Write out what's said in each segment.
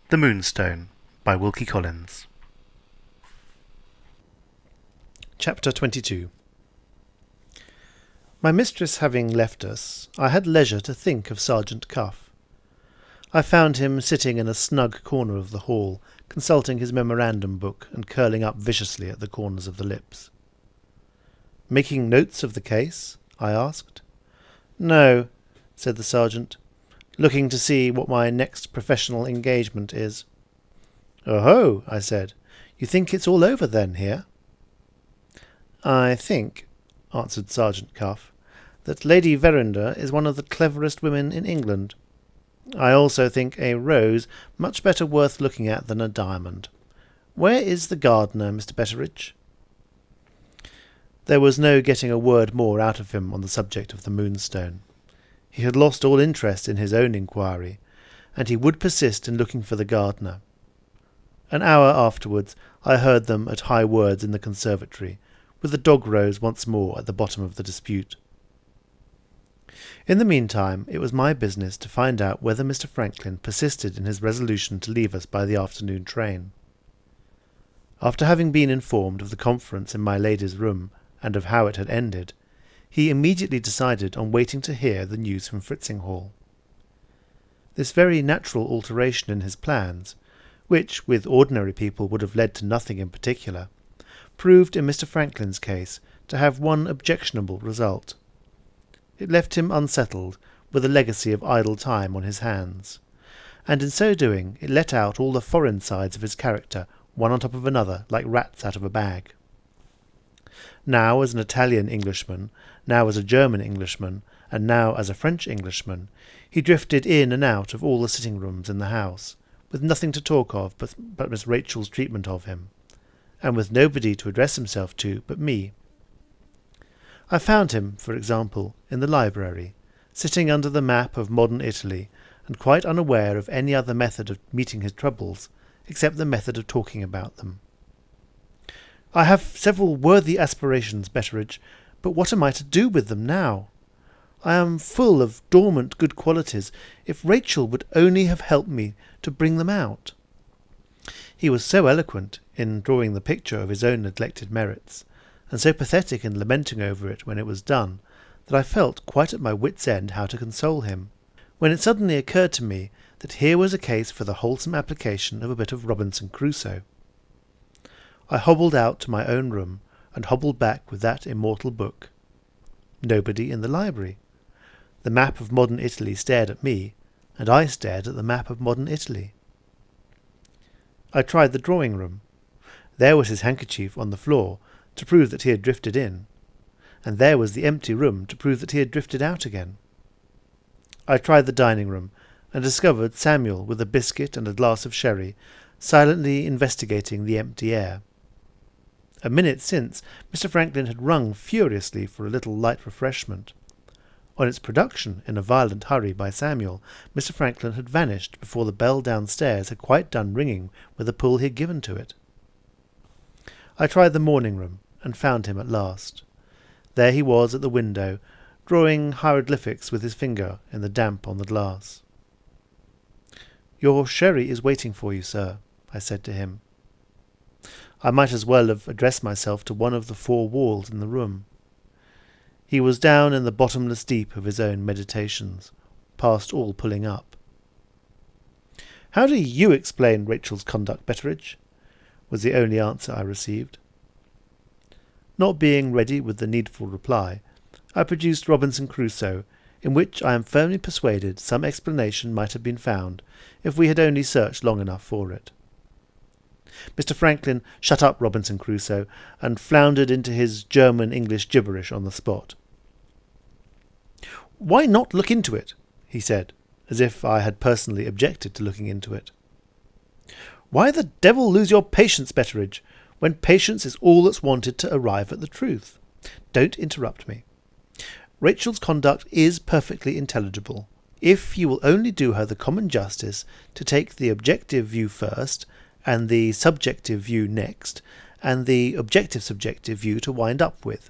The Moonstone by Wilkie Collins. Chapter 22. My mistress having left us, I had leisure to think of Sergeant Cuff. I found him sitting in a snug corner of the hall, consulting his memorandum book and curling up viciously at the corners of the lips. "Making notes of the case?" I asked. "No," said the sergeant. "Looking to see what my next professional engagement is." "Oh-ho," I said. "You think it's all over then here?" "I think," answered Sergeant Cuff, "that Lady Verinder is one of the cleverest women in England. I also think a rose much better worth looking at than a diamond. Where is the gardener, Mr. Betteridge?" There was no getting a word more out of him on the subject of the Moonstone. He had lost all interest in his own inquiry, and he would persist in looking for the gardener. An hour afterwards I heard them at high words in the conservatory, with the dog rose once more at the bottom of the dispute. In the meantime it was my business to find out whether Mr. Franklin persisted in his resolution to leave us by the afternoon train. After having been informed of the conference in my lady's room, and of how it had ended, he immediately decided on waiting to hear the news from Fritzinghall. This very natural alteration in his plans, which with ordinary people would have led to nothing in particular, proved in Mr. Franklin's case to have one objectionable result. It left him unsettled, with a legacy of idle time on his hands, and in so doing it let out all the foreign sides of his character one on top of another like rats out of a bag. Now as an Italian Englishman, now as a German Englishman, and now as a French Englishman, he drifted in and out of all the sitting-rooms in the house, with nothing to talk of but Miss Rachel's treatment of him, and with nobody to address himself to but me. I found him, for example, in the library, sitting under the map of modern Italy, and quite unaware of any other method of meeting his troubles, except the method of talking about them. "I have several worthy aspirations, Betteridge, but what am I to do with them now? I am full of dormant good qualities. If Rachel would only have helped me to bring them out." He was so eloquent in drawing the picture of his own neglected merits, and so pathetic in lamenting over it when it was done, that I felt quite at my wits' end how to console him, when it suddenly occurred to me that here was a case for the wholesome application of a bit of Robinson Crusoe. I hobbled out to my own room, and hobbled back with that immortal book. Nobody in the library. The map of modern Italy stared at me, and I stared at the map of modern Italy. I tried the drawing-room. There was his handkerchief on the floor, to prove that he had drifted in, and there was the empty room to prove that he had drifted out again. I tried the dining-room, and discovered Samuel with a biscuit and a glass of sherry, silently investigating the empty air. A minute since, Mr. Franklin had rung furiously for a little light refreshment. On its production in a violent hurry by Samuel, Mr. Franklin had vanished before the bell downstairs had quite done ringing with the pull he had given to it. I tried the morning-room, and found him at last. There he was at the window, drawing hieroglyphics with his finger in the damp on the glass. "Your sherry is waiting for you, sir," I said to him. I might as well have addressed myself to one of the four walls in the room. He was down in the bottomless deep of his own meditations, past all pulling up. "How do you explain Rachel's conduct, Betteridge?" was the only answer I received. Not being ready with the needful reply, I produced Robinson Crusoe, in which I am firmly persuaded some explanation might have been found, if we had only searched long enough for it. Mr. Franklin shut up Robinson Crusoe, and floundered into his German-English gibberish on the spot. "Why not look into it?" he said, as if I had personally objected to looking into it. "Why the devil lose your patience, Betteridge, when patience is all that's wanted to arrive at the truth? Don't interrupt me. Rachel's conduct is perfectly intelligible, if you will only do her the common justice to take the objective view first, and the subjective view next, and the objective-subjective view to wind up with.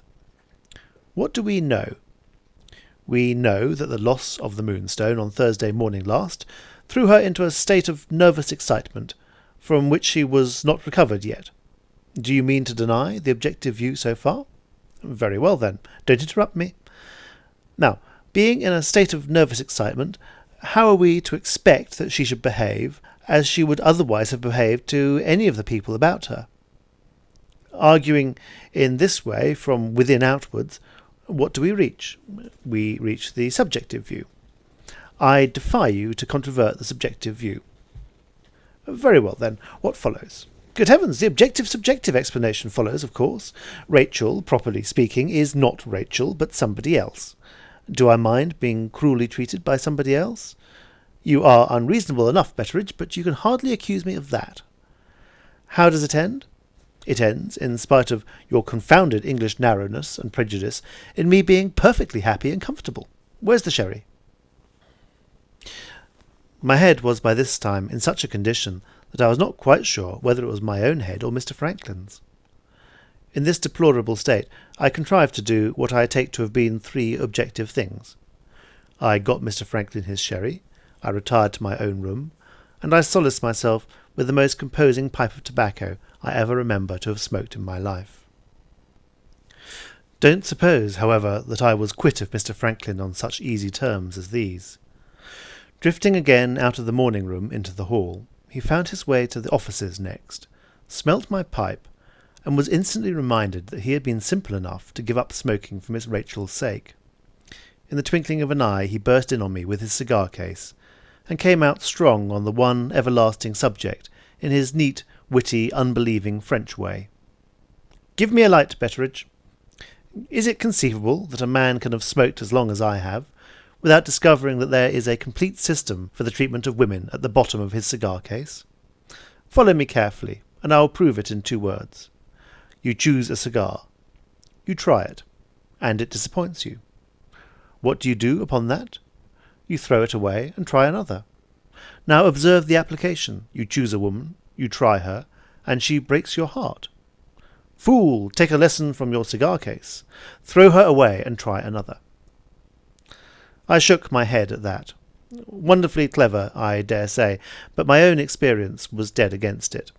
What do we know? We know that the loss of the Moonstone on Thursday morning last, threw her into a state of nervous excitement, from which she was not recovered yet. Do you mean to deny the objective view so far? Very well, then. Don't interrupt me. Now, being in a state of nervous excitement, how are we to expect that she should behave as she would otherwise have behaved to any of the people about her? Arguing in this way from within outwards, what do we reach? We reach the subjective view. I defy you to controvert the subjective view. Very well, then. What follows? Good heavens, the objective-subjective explanation follows, of course. Rachel, properly speaking, is not Rachel, but somebody else. Do I mind being cruelly treated by somebody else? You are unreasonable enough, Betteridge, but you can hardly accuse me of that. How does it end? It ends, in spite of your confounded English narrowness and prejudice, in me being perfectly happy and comfortable. Where's the sherry? My head was by this time in such a condition that I was not quite sure whether it was my own head or Mr. Franklin's. In this deplorable state I contrived to do what I take to have been 3 objective things. I got Mr. Franklin his sherry, I retired to my own room, and I solaced myself with the most composing pipe of tobacco I ever remember to have smoked in my life. Don't suppose, however, that I was quit of Mr. Franklin on such easy terms as these. Drifting again out of the morning-room into the hall, he found his way to the offices next, smelt my pipe, and was instantly reminded that he had been simple enough to give up smoking for Miss Rachel's sake. In the twinkling of an eye he burst in on me with his cigar-case, and came out strong on the one everlasting subject in his neat, witty, unbelieving French way. "Give me a light, Betteridge. Is it conceivable that a man can have smoked as long as I have, without discovering that there is a complete system for the treatment of women at the bottom of his cigar-case? Follow me carefully, and I will prove it in 2 words. You choose a cigar. You try it, and it disappoints you. What do you do upon that? You throw it away and try another. Now observe the application. You choose a woman, you try her, and she breaks your heart. Fool, take a lesson from your cigar-case. Throw her away and try another." I shook my head at that. Wonderfully clever, I dare say, but my own experience was dead against it.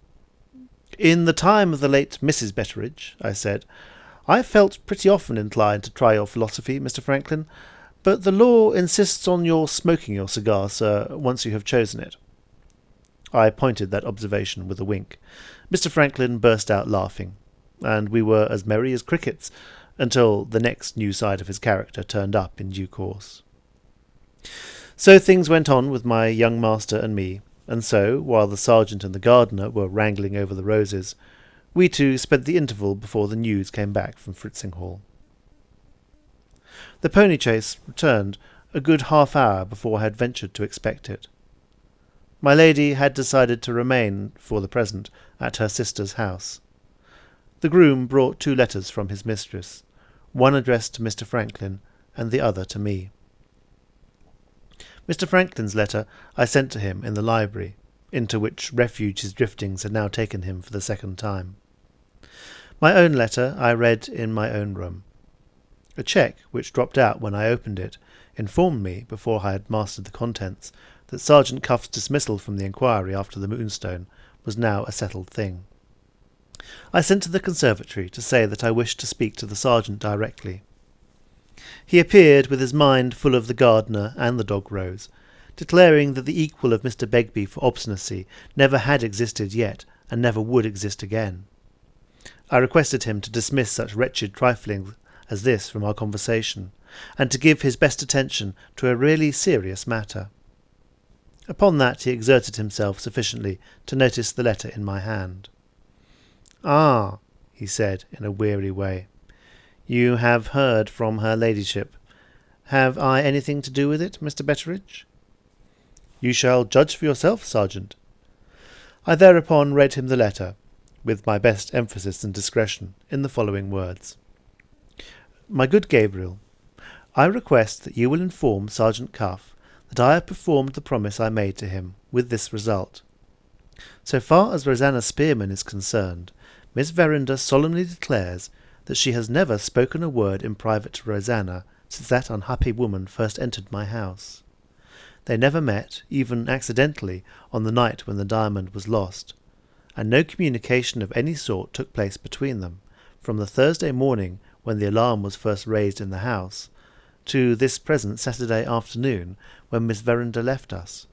"In the time of the late Mrs. Betteridge," I said, "I felt pretty often inclined to try your philosophy, Mr. Franklin, but the law insists on your smoking your cigar, sir, once you have chosen it." I pointed that observation with a wink. Mr. Franklin burst out laughing, and we were as merry as crickets until the next new side of his character turned up in due course. So things went on with my young master and me, and so, while the sergeant and the gardener were wrangling over the roses, we 2 spent the interval before the news came back from Fritzinghall. The pony-chaise returned a good half-hour before I had ventured to expect it. My lady had decided to remain, for the present, at her sister's house. The groom brought 2 letters from his mistress, one addressed to Mr. Franklin, and the other to me. Mr. Franklin's letter I sent to him in the library, into which refuge his driftings had now taken him for the 2nd time. My own letter I read in my own room. A cheque, which dropped out when I opened it, informed me, before I had mastered the contents, that Sergeant Cuff's dismissal from the inquiry after the Moonstone was now a settled thing. I sent to the conservatory to say that I wished to speak to the sergeant directly. He appeared with his mind full of the gardener and the dog-rose, declaring that the equal of Mr. Begbie for obstinacy never had existed yet, and never would exist again. I requested him to dismiss such wretched trifling as this from our conversation, and to give his best attention to a really serious matter. Upon that he exerted himself sufficiently to notice the letter in my hand. "Ah," he said in a weary way, "you have heard from her ladyship. Have I anything to do with it, Mr. Betteridge?" "You shall judge for yourself, sergeant." I thereupon read him the letter, with my best emphasis and discretion, in the following words. "My good Gabriel, I request that you will inform Sergeant Cuff that I have performed the promise I made to him, with this result. So far as Rosanna Spearman is concerned, Miss Verinder solemnly declares that she has never spoken a word in private to Rosanna since that unhappy woman first entered my house. They never met, even accidentally, on the night when the diamond was lost, and no communication of any sort took place between them, from the Thursday morning when the alarm was first raised in the house, to this present Saturday afternoon when Miss Verinder left us.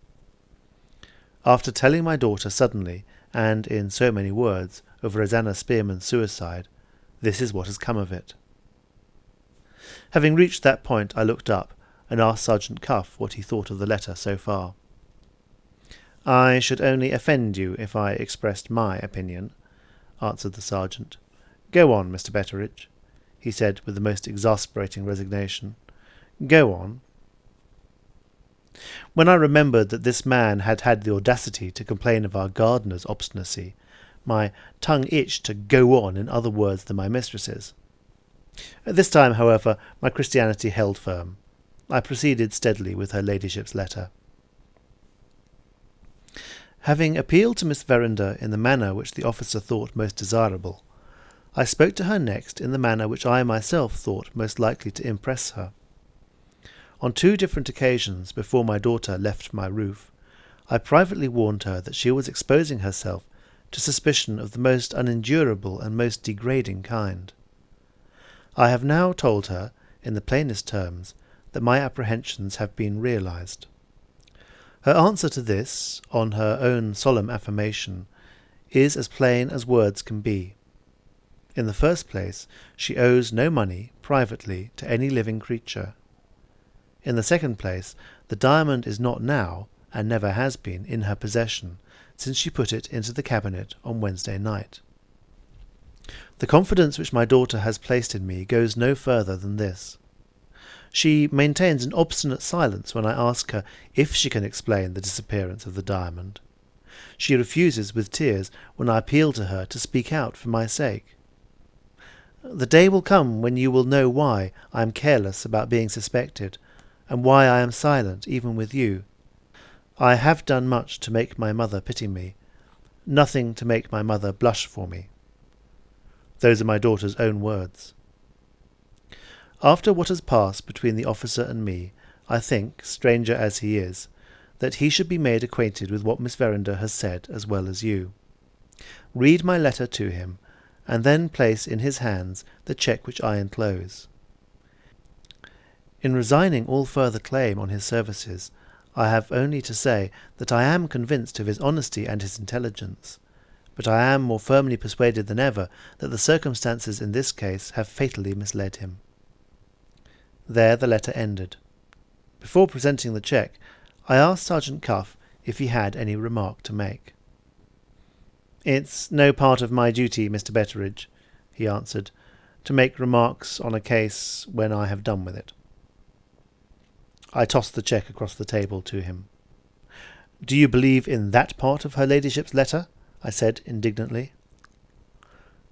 After telling my daughter suddenly, and in so many words, of Rosanna Spearman's suicide, this is what has come of it. Having reached that point, I looked up and asked Sergeant Cuff what he thought of the letter so far. "I should only offend you if I expressed my opinion," answered the sergeant. "Go on, Mr. Betteridge," he said with the most exasperating resignation. "Go on." When I remembered that this man had had the audacity to complain of our gardener's obstinacy, my tongue itched to go on in other words than my mistress's. At this time, however, my Christianity held firm. I proceeded steadily with her ladyship's letter. Having appealed to Miss Verinder in the manner which the officer thought most desirable, I spoke to her next in the manner which I myself thought most likely to impress her. On 2 different occasions before my daughter left my roof, I privately warned her that she was exposing herself to suspicion of the most unendurable and most degrading kind. I have now told her, in the plainest terms, that my apprehensions have been realized. Her answer to this, on her own solemn affirmation, is as plain as words can be. In the first place, she owes no money, privately, to any living creature. In the second place, the diamond is not now, and never has been, in her possession, since she put it into the cabinet on Wednesday night. The confidence which my daughter has placed in me goes no further than this. She maintains an obstinate silence when I ask her if she can explain the disappearance of the diamond. She refuses with tears when I appeal to her to speak out for my sake. The day will come when you will know why I am careless about being suspected, and why I am silent even with you. I have done much to make my mother pity me, nothing to make my mother blush for me. Those are my daughter's own words. After what has passed between the officer and me, I think, stranger as he is, that he should be made acquainted with what Miss Verinder has said as well as you. Read my letter to him, and then place in his hands the cheque which I enclose. In resigning all further claim on his services, I have only to say that I am convinced of his honesty and his intelligence, but I am more firmly persuaded than ever that the circumstances in this case have fatally misled him. There the letter ended. Before presenting the cheque, I asked Sergeant Cuff if he had any remark to make. "It's no part of my duty, Mr. Betteridge," he answered, "to make remarks on a case when I have done with it." I tossed the cheque across the table to him. "Do you believe in that part of her ladyship's letter?" I said indignantly.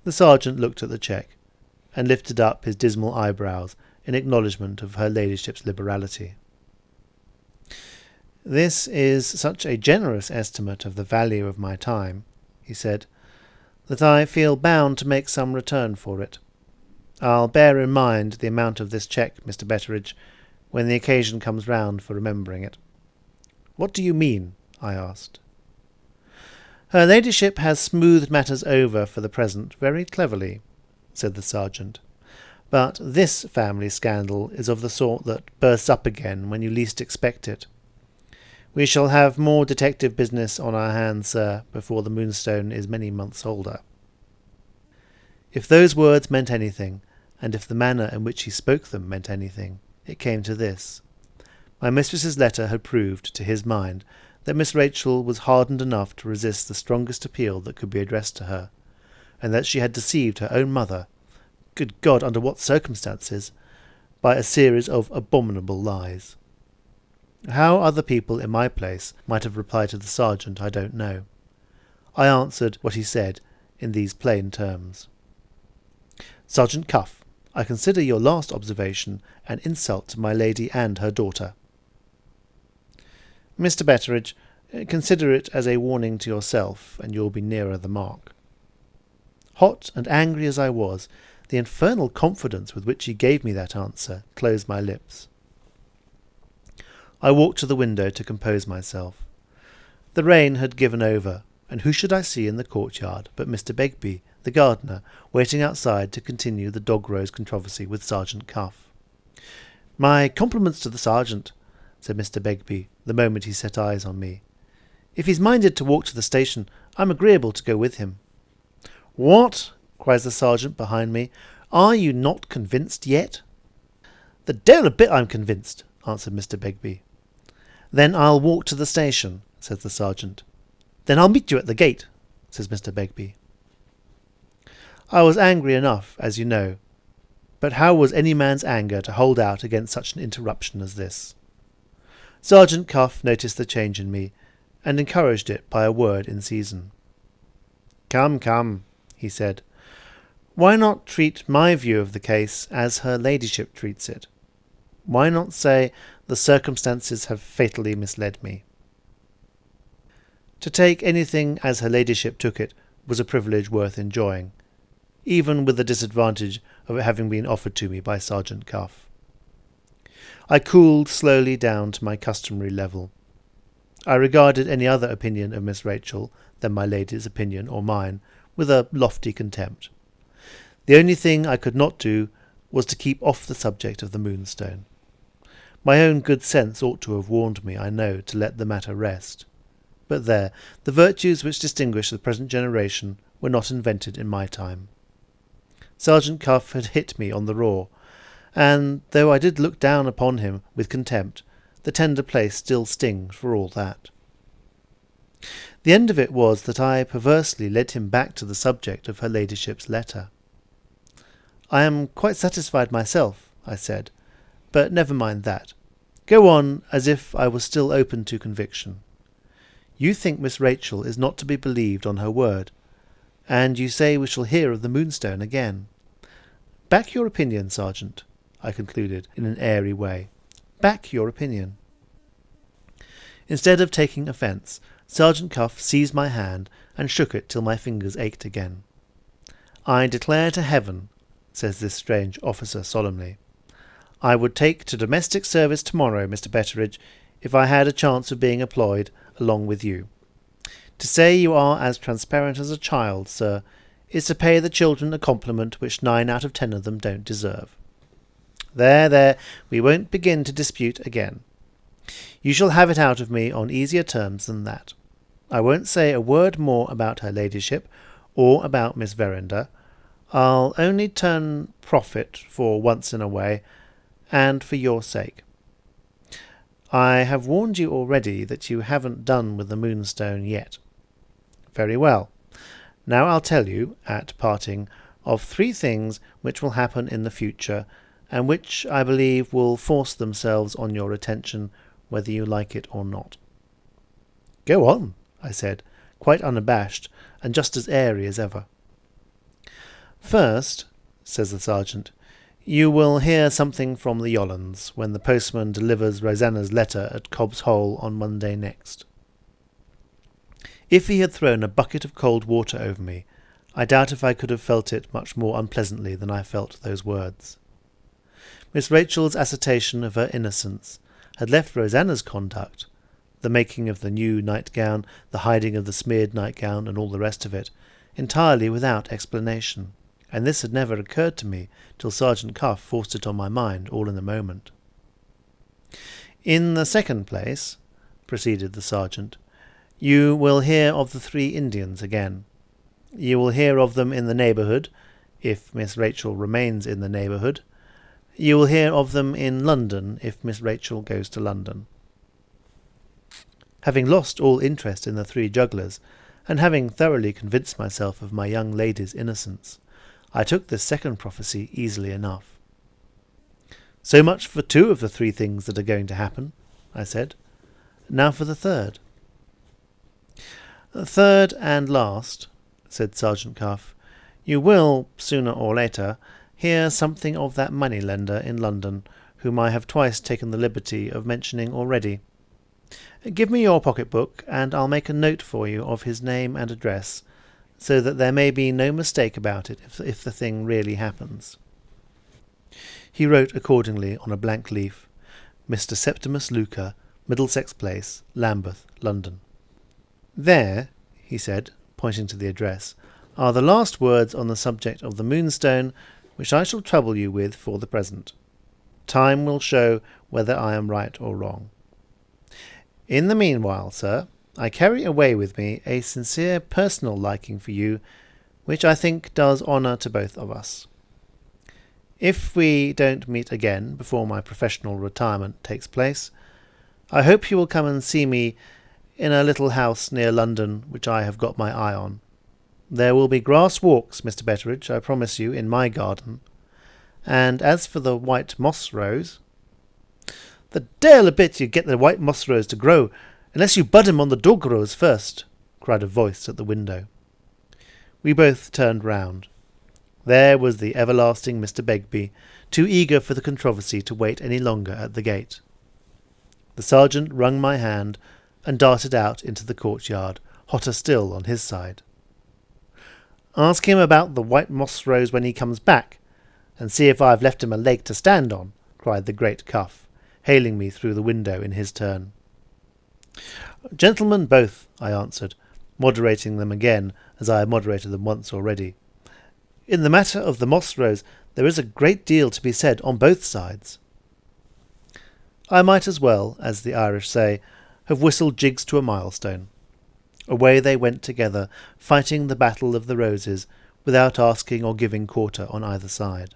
The sergeant looked at the cheque, and lifted up his dismal eyebrows in acknowledgment of her ladyship's liberality. "This is such a generous estimate of the value of my time," he said, "that I feel bound to make some return for it. I'll bear in mind the amount of this cheque, Mr. Betteridge, when the occasion comes round for remembering it." "What do you mean?" I asked. "Her ladyship has smoothed matters over for the present very cleverly," said the sergeant. "But this family scandal is of the sort that bursts up again when you least expect it. We shall have more detective business on our hands, sir, before the Moonstone is many months older." If those words meant anything, and if the manner in which he spoke them meant anything, it came to this. My mistress's letter had proved, to his mind, that Miss Rachel was hardened enough to resist the strongest appeal that could be addressed to her, and that she had deceived her own mother, good God, under what circumstances, by a series of abominable lies. How other people in my place might have replied to the sergeant, I don't know. I answered what he said in these plain terms. "Sergeant Cuff, I consider your last observation an insult to my lady and her daughter." "Mr. Betteridge, consider it as a warning to yourself, and you'll be nearer the mark." Hot and angry as I was, the infernal confidence with which he gave me that answer closed my lips. I walked to the window to compose myself. The rain had given over, and who should I see in the courtyard but Mr. Begbie, the gardener, waiting outside to continue the dog-rose controversy with Sergeant Cuff. "My compliments to the sergeant," said Mr. Begbie, the moment he set eyes on me. "If he's minded to walk to the station, I'm agreeable to go with him." "What?" cries the sergeant behind me. "Are you not convinced yet?" "The devil a bit I'm convinced," answered Mr. Begbie. "Then I'll walk to the station," says the sergeant. "Then I'll meet you at the gate," says Mr. Begbie. I was angry enough, as you know, but how was any man's anger to hold out against such an interruption as this? Sergeant Cuff noticed the change in me, and encouraged it by a word in season. "Come, come," he said. "Why not treat my view of the case as her ladyship treats it? Why not say the circumstances have fatally misled me?" To take anything as her ladyship took it was a privilege worth enjoying, even with the disadvantage of it having been offered to me by Sergeant Cuff. I cooled slowly down to my customary level. I regarded any other opinion of Miss Rachel than my lady's opinion or mine with a lofty contempt. The only thing I could not do was to keep off the subject of the Moonstone. My own good sense ought to have warned me, I know, to let the matter rest. But there, the virtues which distinguish the present generation were not invented in my time. Sergeant Cuff had hit me on the raw, and though I did look down upon him with contempt, the tender place still stings for all that. The end of it was that I perversely led him back to the subject of her ladyship's letter. "I am quite satisfied myself," I said, "but never mind that. Go on as if I was still open to conviction. You think Miss Rachel is not to be believed on her word, and you say we shall hear of the Moonstone again. Back your opinion, Sergeant," I concluded in an airy way. "Back your opinion." Instead of taking offence, Sergeant Cuff seized my hand and shook it till my fingers ached again. "I declare to heaven," says this strange officer solemnly, "I would take to domestic service tomorrow, Mr. Betteridge, if I had a chance of being employed along with you. To say you are as transparent as a child, sir, is to pay the children a compliment which 9 out of 10 of them don't deserve. There, there, we won't begin to dispute again. You shall have it out of me on easier terms than that. I won't say a word more about her ladyship, or about Miss Verinder. I'll only turn prophet for once in a way, and for your sake. I have warned you already that you haven't done with the Moonstone yet. Very well. Now I'll tell you, at parting, of 3 things which will happen in the future, and which, I believe, will force themselves on your attention, whether you like it or not." "Go on," I said, quite unabashed, and just as airy as ever. "First," says the sergeant, "you will hear something from the Yollands, when the postman delivers Rosanna's letter at Cobb's Hole on Monday next." If he had thrown a bucket of cold water over me, I doubt if I could have felt it much more unpleasantly than I felt those words. Miss Rachel's assertion of her innocence had left Rosanna's conduct, the making of the new nightgown, the hiding of the smeared nightgown, and all the rest of it, entirely without explanation, and this had never occurred to me till Sergeant Cuff forced it on my mind all in a moment. "In the second place," proceeded the sergeant, "you will hear of the 3 Indians again. You will hear of them in the neighbourhood, if Miss Rachel remains in the neighbourhood. You will hear of them in London, if Miss Rachel goes to London." Having lost all interest in the 3 jugglers, and having thoroughly convinced myself of my young lady's innocence, I took this second prophecy easily enough. "So much for 2 of the 3 things that are going to happen," I said. "Now for the third." "Third and last," said Sergeant Cuff, "you will, sooner or later, hear something of that money-lender in London, whom I have twice taken the liberty of mentioning already. Give me your pocket-book, and I'll make a note for you of his name and address, so that there may be no mistake about it if the thing really happens." He wrote accordingly on a blank leaf, "Mr. Septimus Luca, Middlesex Place, Lambeth, London. There, he said, pointing to the address, are the last words on the subject of the Moonstone, which I shall trouble you with for the present. Time will show whether I am right or wrong. In the meanwhile, sir, I carry away with me a sincere personal liking for you, which I think does honour to both of us. If we don't meet again before my professional retirement takes place, I hope you will come and see me in a little house near London which I have got my eye on. There will be grass walks, Mr. Betteridge, I promise you, in my garden. And as for the white moss rose... The deil a bit you get the white moss rose to grow, unless you bud him on the dog rose first, cried a voice at the window. We both turned round. There was the everlasting Mr. Begbie, too eager for the controversy to wait any longer at the gate. The sergeant wrung my hand and darted out into the courtyard, hotter still on his side. Ask him about the white moss rose when he comes back, and see if I have left him a leg to stand on, cried the great Cuff, hailing me through the window in his turn. Gentlemen both, I answered, moderating them again, as I had moderated them once already. In the matter of the moss rose there is a great deal to be said on both sides. I might as well, as the Irish say, have whistled jigs to a milestone. Away they went together, fighting the battle of the roses, without asking or giving quarter on either side.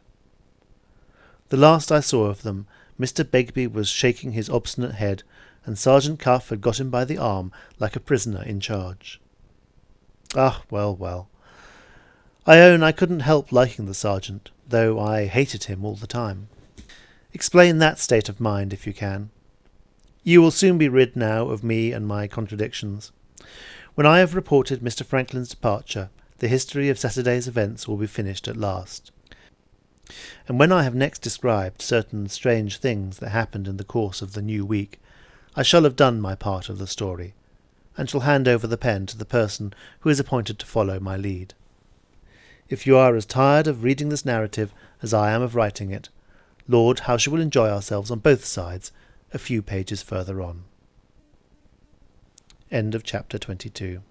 The last I saw of them, Mr. Begbie was shaking his obstinate head, and Sergeant Cuff had got him by the arm like a prisoner in charge. Ah, well, well. I own I couldn't help liking the sergeant, though I hated him all the time. Explain that state of mind if you can. You will soon be rid now of me and my contradictions. When I have reported Mr. Franklin's departure, the history of Saturday's events will be finished at last. And when I have next described certain strange things that happened in the course of the new week, I shall have done my part of the story, and shall hand over the pen to the person who is appointed to follow my lead. If you are as tired of reading this narrative as I am of writing it, Lord, how she will enjoy ourselves on both sides a few pages further on. End of chapter 22.